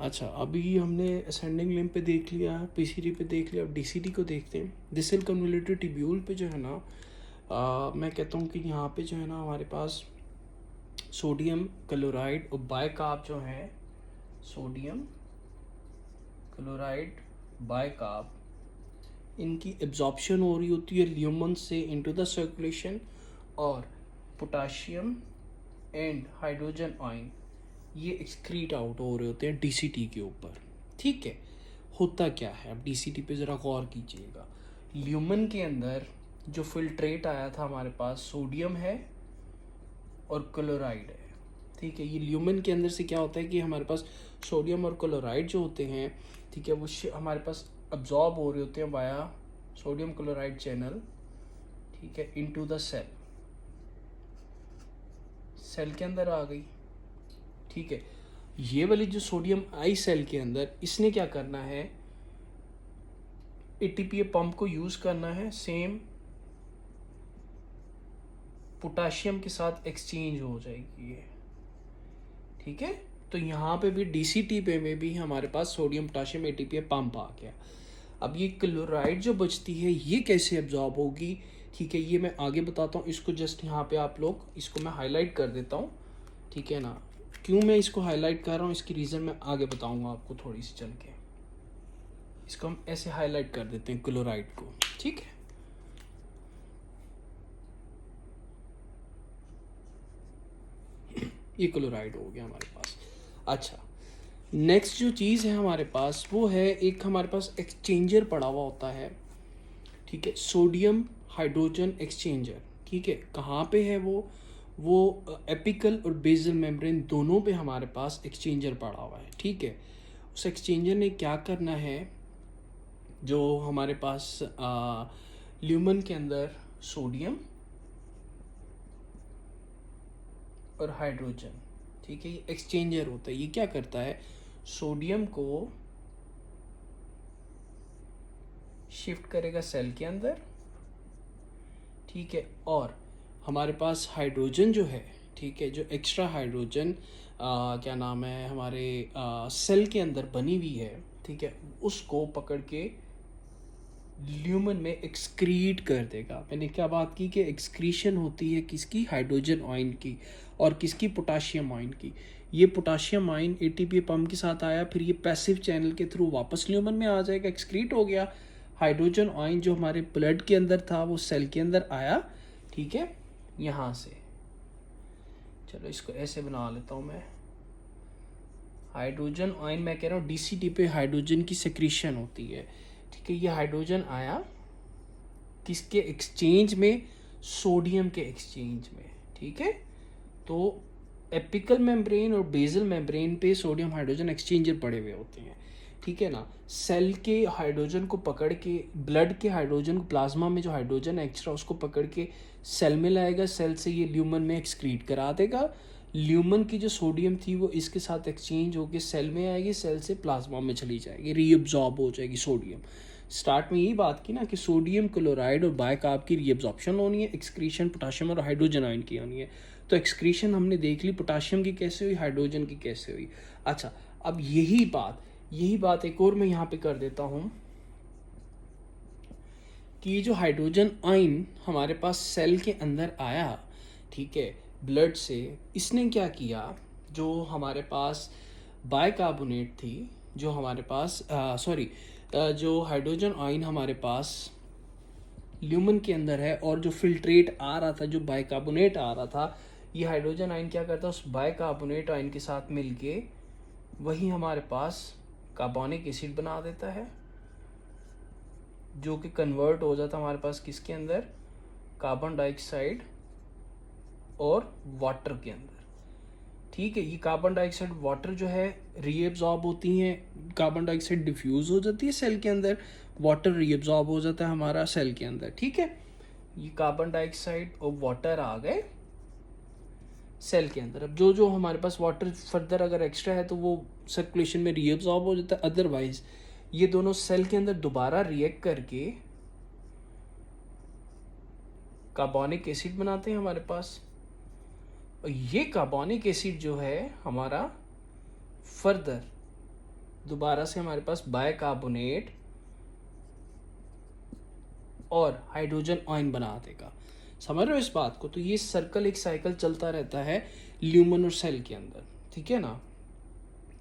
अच्छा, अभी हमने असेंडिंग लिम्ब पे देख लिया, पीसीडी पे देख लिया, अब डीसीडी को देखते हैं। डिसल कन्वोल्यूटेड ट्यूब्यूल पे जो है ना, मैं कहता हूँ कि यहाँ पे जो है ना हमारे पास सोडियम क्लोराइड और बाइकार्ब जो है, सोडियम क्लोराइड बाइकार्ब, इनकी एब्जॉर्प्शन हो रही होती है ल्यूमन से इनटू द सर्कुलेशन, और पोटाशियम एंड हाइड्रोजन आयन ये एक्सक्रीट आउट हो रहे होते हैं डीसीटी के ऊपर। ठीक है, होता क्या है अब डीसीटी पे ज़रा गौर कीजिएगा। ल्यूमन के अंदर जो फिल्ट्रेट आया था हमारे पास, सोडियम है और क्लोराइड है। ठीक है, ये ल्यूमन के अंदर से क्या होता है कि हमारे पास सोडियम और क्लोराइड जो होते हैं, ठीक है, वो हमारे पास अब्जॉर्ब हो रहे होते हैं वाया सोडियम क्लोराइड चैनल, ठीक है, इनटू द सेल। सेल के अंदर आ गई। ठीक है, ये वाली जो सोडियम आई सेल के अंदर, इसने क्या करना है, एटीपीए पंप को यूज करना है, सेम पोटाशियम के साथ एक्सचेंज हो जाएगी ये। ठीक है, तो यहाँ पे भी डीसीटी पे में भी हमारे पास सोडियम पोटाशियम एटीपीए पंप आ गया। अब ये क्लोराइड जो बचती है ये कैसे एब्जॉर्ब होगी, ठीक है, ये मैं आगे बताता हूँ। इसको जस्ट यहाँ पे आप लोग, इसको मैं हाईलाइट कर देता हूँ, ठीक है ना। क्यों मैं इसको हाईलाइट कर रहा हूँ, इसकी रीज़न मैं आगे बताऊँगा आपको थोड़ी सी चल के। इसको हम ऐसे हाईलाइट कर देते हैं क्लोराइड को। ठीक है, ये क्लोराइड हो गया हमारे पास। अच्छा, नेक्स्ट जो चीज़ है हमारे पास वो है, एक हमारे पास एक्सचेंजर पड़ा हुआ होता है। ठीक है, सोडियम हाइड्रोजन एक्सचेंजर। ठीक है, कहाँ पे है वो एपिकल और बेसल मेम्ब्रेन दोनों पे हमारे पास एक्सचेंजर पड़ा हुआ है। ठीक है, उस एक्सचेंजर ने क्या करना है, जो हमारे पास ल्यूमन के अंदर सोडियम और हाइड्रोजन, ठीक है, ये एक्सचेंजर होता है। ये क्या करता है, सोडियम को शिफ्ट करेगा सेल के अंदर, ठीक है, और हमारे पास हाइड्रोजन जो है, ठीक है, जो एक्स्ट्रा हाइड्रोजन क्या नाम है हमारे सेल के अंदर बनी हुई है, ठीक है, उसको पकड़ के ल्यूमन में एक्सक्रीट कर देगा। मैंने क्या बात की कि एक्सक्रीशन होती है किसकी, हाइड्रोजन आयन की, और किसकी, पोटाशियम आयन की। ये पोटाशियम आयन एटीपी पंप के साथ आया, फिर ये पैसिव चैनल के थ्रू वापस ल्यूमन में आ जाएगा, एक्सक्रीट हो गया। हाइड्रोजन आयन जो हमारे ब्लड के अंदर था वो सेल के अंदर आया। ठीक है, यहाँ से चलो इसको ऐसे बना लेता हूँ मैं। हाइड्रोजन आयन, मैं कह रहा हूँ डीसीटी पे हाइड्रोजन की सेक्रीशन होती है। ठीक है, ये हाइड्रोजन आया किसके एक्सचेंज में, सोडियम के एक्सचेंज में। ठीक है, तो एपिकल मेम्ब्रेन और बेसल मेम्ब्रेन पे सोडियम हाइड्रोजन एक्सचेंजर पड़े हुए होते हैं। ठीक है ना, सेल के हाइड्रोजन को पकड़ के, ब्लड के हाइड्रोजन को, प्लाज्मा में जो हाइड्रोजन है एक्स्ट्रा, उसको पकड़ के सेल में लाएगा, सेल से ये ल्यूमन में एक्सक्रीट करा देगा। ल्यूमन की जो सोडियम थी वो इसके साथ एक्सचेंज होकर सेल में आएगी, सेल से प्लाज्मा में चली जाएगी, रीअब्जॉर्ब हो जाएगी सोडियम। स्टार्ट में यही बात की ना कि सोडियम क्लोराइड और बाइकार्ब की रीअब्जॉर्प्शन होनी है, एक्सक्रीशन पोटाशियम और हाइड्रोजन आयन की होनी है। तो एक्सक्रीशन हमने देख ली, पोटाशियम की कैसे हुई, हाइड्रोजन की कैसे हुई। अच्छा, अब यही बात एक और मैं यहाँ पे कर देता हूँ कि ये जो हाइड्रोजन आयन हमारे पास सेल के अंदर आया, ठीक है, ब्लड से, इसने क्या किया, जो हमारे पास बाइकार्बोनेट थी, जो हमारे पास जो हाइड्रोजन आयन हमारे पास ल्यूमन के अंदर है, और जो फिल्ट्रेट आ रहा था, जो बाइकार्बोनेट आ रहा था, ये हाइड्रोजन आयन क्या करता है, उस बाइकार्बोनेट आयन के साथ मिलके वही हमारे पास कार्बोनिक एसिड बना देता है, जो कि कन्वर्ट हो जाता है हमारे पास किसके अंदर, कार्बन डाइऑक्साइड और वाटर के अंदर। ठीक है, ये कार्बन डाइऑक्साइड वाटर जो है रीएब्जॉर्ब होती हैं, कार्बन डाइऑक्साइड डिफ्यूज हो जाती है सेल के अंदर, वाटर रीएब्जॉर्ब हो जाता है हमारा सेल के अंदर। ठीक है, ये कार्बन डाइऑक्साइड और वाटर आ गए सेल के अंदर। अब जो हमारे पास वाटर फर्दर अगर एक्स्ट्रा है तो वो सर्कुलेशन में रीअब्सॉर्ब हो जाता है, अदरवाइज ये दोनों सेल के अंदर दोबारा रिएक्ट करके कार्बोनिक एसिड बनाते हैं हमारे पास। और ये कार्बोनिक एसिड जो है हमारा फर्दर दोबारा से हमारे पास बाइकार्बोनेट और हाइड्रोजन आयन बना देगा। समझ रहे हो इस बात को? तो ये सर्कल, एक साइकिल चलता रहता है ल्यूमन और सेल के अंदर, ठीक है ना।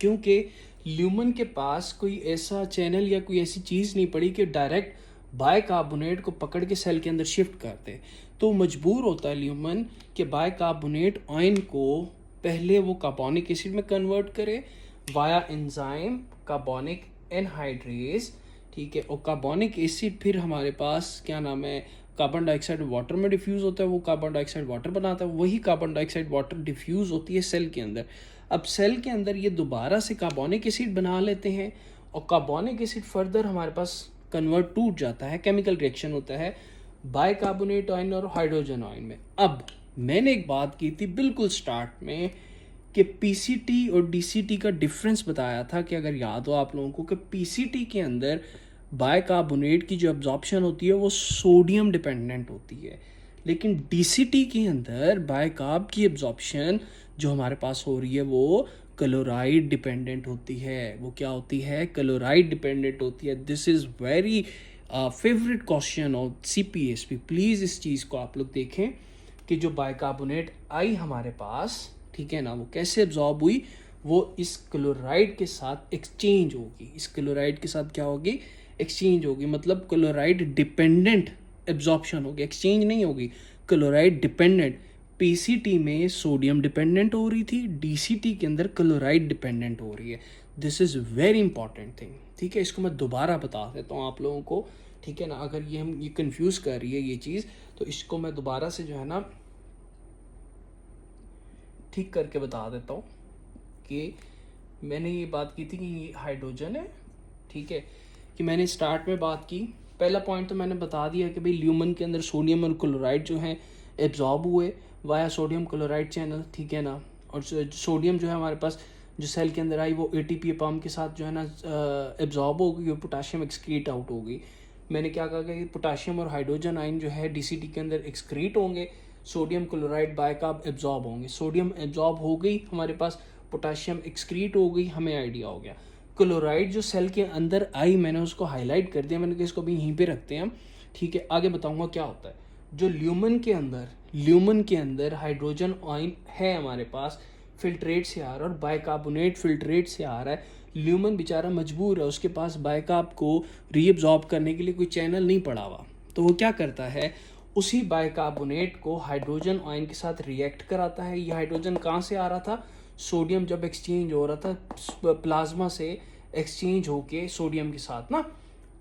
क्योंकि ल्यूमन के पास कोई ऐसा चैनल या कोई ऐसी चीज़ नहीं पड़ी कि डायरेक्ट बाइकार्बोनेट को पकड़ के सेल के अंदर शिफ्ट कर दे, तो मजबूर होता है ल्यूमन कि बाइकार्बोनेट आयन को पहले वो कार्बोनिक एसिड में कन्वर्ट करे वाया एंजाइम कार्बोनिक एनहाइड्रेज, ठीक है। और कार्बोनिक एसिड फिर हमारे पास क्या नाम है, कार्बन डाइऑक्साइड वाटर में डिफ्यूज़ होता है, वो कार्बन डाइऑक्साइड वाटर बनाता है, वही कार्बन डाइऑक्साइड वाटर डिफ्यूज़ होती है सेल के अंदर। अब सेल के अंदर ये दोबारा से कार्बोनिक एसिड बना लेते हैं और कार्बोनिक एसिड फर्दर हमारे पास कन्वर्ट टूट जाता है, केमिकल रिएक्शन होता है बाइकार्बोनेट आयन और हाइड्रोजन आयन में। अब मैंने एक बात की थी बिल्कुल स्टार्ट में कि पीसीटी और डीसीटी का डिफरेंस बताया था कि अगर याद हो आप लोगों को, कि पीसीटी के अंदर बाइकार्बोनेट की जो एब्जॉर्प्शन होती है वो सोडियम डिपेंडेंट होती है, लेकिन डीसीटी के अंदर बाइकार्ब की एब्जॉर्प्शन जो हमारे पास हो रही है वो क्लोराइड डिपेंडेंट होती है। वो क्या होती है? क्लोराइड डिपेंडेंट होती है। This is very favourite question of CPSP. Please इस चीज़ को आप लोग देखें कि जो बाइकार्बोनेट आई हमारे पास, ठीक है ना, वो कैसे एब्जॉर्ब हुई, वो इस क्लोराइड के साथ एक्सचेंज होगी। इस क्लोराइड के साथ क्या होगी? एक्सचेंज होगी, मतलब क्लोराइड डिपेंडेंट एब्जॉर्प्शन होगी, एक्सचेंज नहीं होगी, क्लोराइड डिपेंडेंट। पीसीटी में सोडियम डिपेंडेंट हो रही थी, डीसीटी के अंदर क्लोराइड डिपेंडेंट हो रही है। This is very important thing, ठीक है। इसको मैं दोबारा बता देता हूँ आप लोगों को, ठीक है ना। अगर ये कंफ्यूज कर रही है ये चीज़, तो इसको मैं दोबारा से जो है ना ठीक करके बता देता हूँ कि मैंने ये बात की थी कि ये हाइड्रोजन है, ठीक है, कि मैंने स्टार्ट में बात की। पहला पॉइंट तो मैंने बता दिया कि भाई ल्यूमन के अंदर सोडियम और क्लोराइड जो है एब्जॉर्ब हुए वाया सोडियम क्लोराइड चैनल, ठीक है ना। और सोडियम जो है हमारे पास जो सेल के अंदर आई वो एटीपी पंप के साथ जो है ना एब्जॉर्ब हो गई और पोटाशियम एक्सक्रीट आउट हो गई। मैंने क्या कहा कि पोटाशियम और हाइड्रोजन आयन जो है डीसीटी के अंदर एक्सक्रीट होंगे, सोडियम क्लोराइड बाइकार्ब एब्जॉर्ब होंगे। सोडियम एब्जॉर्ब हो गई हमारे पास, पोटाशियम एक्सक्रीट हो गई, हमें आइडिया हो गया। क्लोराइड जो सेल के अंदर आई मैंने उसको हाईलाइट कर दिया, मैंने कहा इसको भी यहीं पे रखते हैं हम, ठीक है। आगे बताऊंगा क्या होता है। जो ल्यूमन के अंदर हाइड्रोजन आयन है हमारे पास, फिल्ट्रेट से आ रहा है और बाइकार्बोनेट फिल्ट्रेट से आ रहा है। ल्यूमन बेचारा मजबूर है, उसके पास बाइकार्ब को रीअब्जॉर्ब करने के लिए कोई चैनल नहीं पड़ा हुआ, तो वो क्या करता है, उसी बाइकार्बोनेट को हाइड्रोजन आयन के साथ रिएक्ट कराता है। ये हाइड्रोजन कहाँ से आ रहा था? सोडियम जब एक्सचेंज हो रहा था प्लाज्मा से एक्सचेंज होके सोडियम के साथ ना,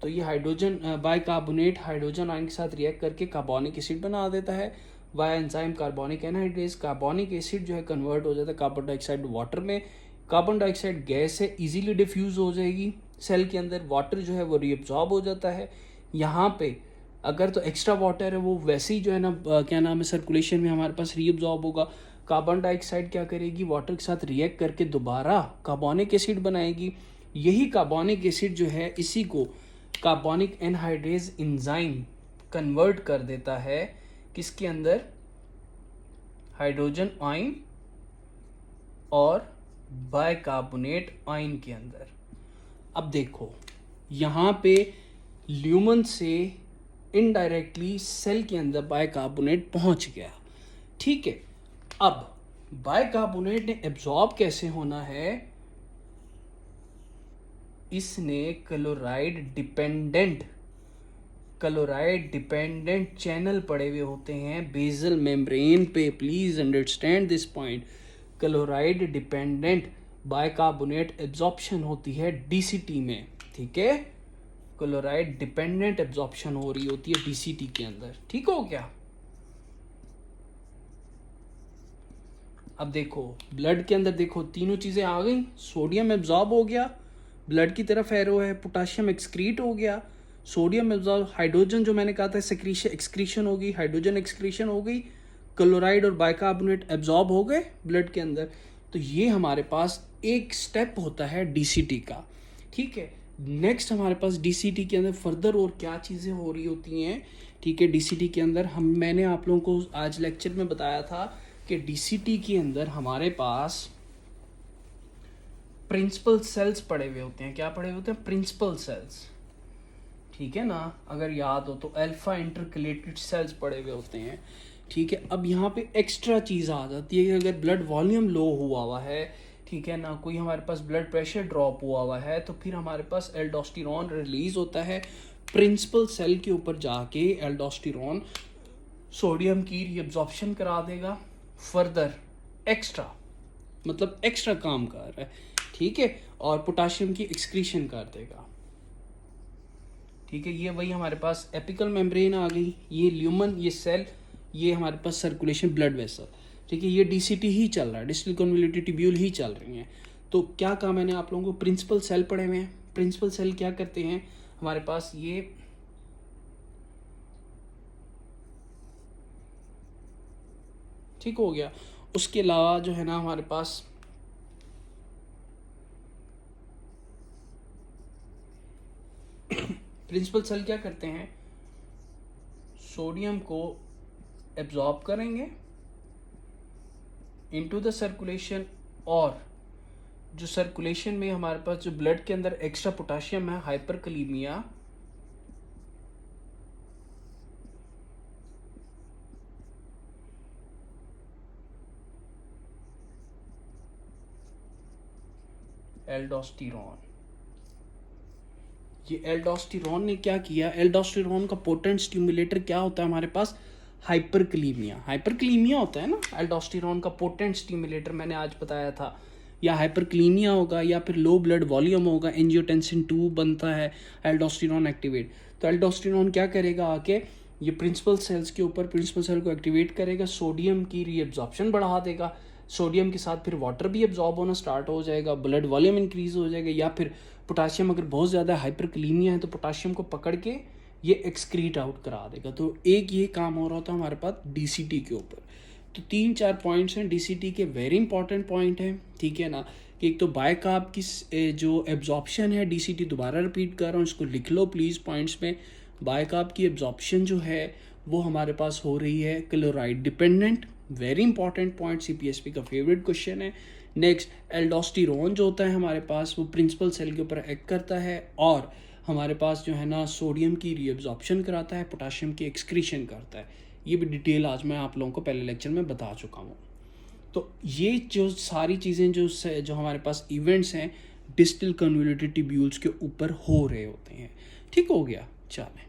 तो ये हाइड्रोजन बाइकार्बोनेट हाइड्रोजन आयन के साथ रिएक्ट करके कार्बोनिक एसिड बना देता है via enzyme carbonic anhydrase. Carbonic acid जो है कन्वर्ट हो जाता है कार्बन डाइऑक्साइड वाटर में। कार्बन डाइऑक्साइड गैस है, इजीली डिफ्यूज हो जाएगी सेल के अंदर। वाटर जो है वो रीअब्जॉर्ब हो जाता है। यहाँ पे अगर तो एक्स्ट्रा वाटर है वो वैसे ही जो है ना क्या नाम है सर्कुलेशन में हमारे पास रीअब्जॉर्ब होगा। कार्बन डाइऑक्साइड क्या करेगी, वाटर के साथ रिएक्ट करके दोबारा कार्बोनिक एसिड बनाएगी। यही कार्बोनिक एसिड जो है इसी को कार्बोनिक एनहाइड्रेज एंजाइम कन्वर्ट कर देता है किसके अंदर, हाइड्रोजन आयन और बाइकार्बोनेट आयन के अंदर। अब देखो यहाँ पे ल्यूमन से इनडायरेक्टली सेल के अंदर बाइकार्बोनेट पहुंच गया, ठीक है। अब बाइकार्बोनेट ने एब्जॉर्ब कैसे होना है, इसने क्लोराइड डिपेंडेंट चैनल पड़े हुए होते हैं बेसल मेम्ब्रेन पे। Please understand this point. Chloride dependent bicarbonate absorption होती है डीसीटी में, ठीक है। क्लोराइड डिपेंडेंट एब्जॉर्प्शन हो रही होती है डीसीटी के अंदर, ठीक हो क्या। अब देखो ब्लड के अंदर देखो तीनों चीजें आ गई, सोडियम एब्जॉर्ब हो गया, ब्लड की तरफ एरो है, पोटाशियम एक्सक्रीट हो गया, सोडियम एब्जॉर्ब, हाइड्रोजन जो मैंने कहा था एक्सक्रीशन हो गई, हाइड्रोजन एक्सक्रीशन हो गई, क्लोराइड और बाइकार्बोनेट एब्जॉर्ब हो गए ब्लड के अंदर। तो ये हमारे पास एक स्टेप होता है डीसीटी का, ठीक है। नेक्स्ट हमारे पास डीसीटी के अंदर फर्दर और क्या चीज़ें हो रही होती हैं, ठीक है। डीसीटी के अंदर मैंने आप लोगों को आज लेक्चर में बताया था कि डीसीटी के अंदर हमारे पास प्रिंसिपल सेल्स पड़े हुए होते हैं। क्या पड़े हुए होते हैं? प्रिंसिपल सेल्स, ठीक है ना, अगर याद हो तो अल्फा इंटरकलेटेड सेल्स पड़े हुए होते हैं, ठीक है। अब यहाँ पे एक्स्ट्रा चीज़ आ जाती है कि अगर ब्लड वॉल्यूम लो हुआ है, ठीक है ना, कोई हमारे पास ब्लड प्रेशर ड्रॉप हुआ है, तो फिर हमारे पास एल्डोस्टेरोन रिलीज होता है प्रिंसिपल सेल के ऊपर जाके। एल्डोस्टेरोन सोडियम की रीअब्जॉर्प्शन करा देगा फर्दर, एक्स्ट्रा मतलब एक्स्ट्रा काम कर रहा है, ठीक है, और पोटाशियम की एक्सक्रीशन कर देगा, ठीक है। ये वही हमारे पास एपिकल मेम्ब्रेन आ गई, ये ल्यूमन, ये सेल, ये हमारे पास सर्कुलेशन ब्लड वेसल, ठीक है। ये डीसीटी ही चल रहा है, डिस्टल कन्वोल्यूटेड ट्यूब्यूल ही चल रही हैं। तो क्या कहा मैंने आप लोगों को? प्रिंसिपल सेल पढ़े हुए हैं। प्रिंसिपल सेल क्या करते हैं हमारे पास? ये ठीक हो गया। उसके अलावा जो है ना हमारे पास प्रिंसिपल सेल क्या करते हैं? सोडियम को एब्जॉर्ब करेंगे इनटू द सर्कुलेशन, और जो सर्कुलेशन में हमारे पास जो ब्लड के अंदर एक्स्ट्रा पोटाशियम है, हाइपरकलीमिया, एल्डोस्टेरोन, ये एल्डोस्टेरोन ने क्या किया? एल्डोस्टेरोन का पोटेंट स्टिमुलेटर क्या होता है हमारे पास? हाइपरकलीमिया। हाइपरकलीमिया होता है ना एल्डोस्टेरोन का पोटेंट स्टिमुलेटर, मैंने आज बताया था। या हाइपरकलीमिया होगा या फिर लो ब्लड वॉल्यूम होगा, एंजियोटेंसिन 2 बनता है, एल्डोस्टेरोन एक्टिवेट। तो एल्डोस्टेरोन क्या करेगा? आके ये प्रिंसिपल सेल्स के ऊपर, प्रिंसिपल सेल को एक्टिवेट करेगा, सोडियम की रीअब्जॉर्प्शन बढ़ा देगा, सोडियम के साथ फिर वाटर भी एब्जॉर्ब होना स्टार्ट हो जाएगा, ब्लड वॉल्यूम इंक्रीज हो जाएगा, या फिर पोटाशियम अगर बहुत ज़्यादा हाइपरकलीमिया है तो पोटाशियम को पकड़ के ये एक्सक्रीट आउट करा देगा। तो एक ये काम हो रहा होता है हमारे पास डीसीटी के ऊपर। तो 3-4 पॉइंट्स हैं डीसीटी के, वेरी इंपॉर्टेंट पॉइंट हैं, ठीक है ना। कि एक तो बायकार्ब की जो एब्जॉर्प्शन है, डीसीटी दोबारा रिपीट कर रहा हूँ, इसको लिख लो प्लीज़ पॉइंट्स में। बायकार्ब की एब्जॉर्प्शन जो है वो हमारे पास हो रही है chloride dependent, very important point, CPSP का फेवरेट क्वेश्चन है। नेक्स्ट, एल्डोस्टेरोन जो होता है हमारे पास वो प्रिंसिपल सेल के ऊपर एक्ट करता है, और हमारे पास जो है ना सोडियम की रीअब्जॉर्प्शन कराता है, पोटाशियम की एक्सक्रीशन करता है। ये भी डिटेल आज मैं आप लोगों को पहले लेक्चर में बता चुका हूँ। तो ये जो सारी चीज़ें जो हमारे पास इवेंट्स हैं डिस्टल कन्वोल्यूटेड ट्यूब्यूल्स के ऊपर हो रहे होते हैं, ठीक हो गया। चलें।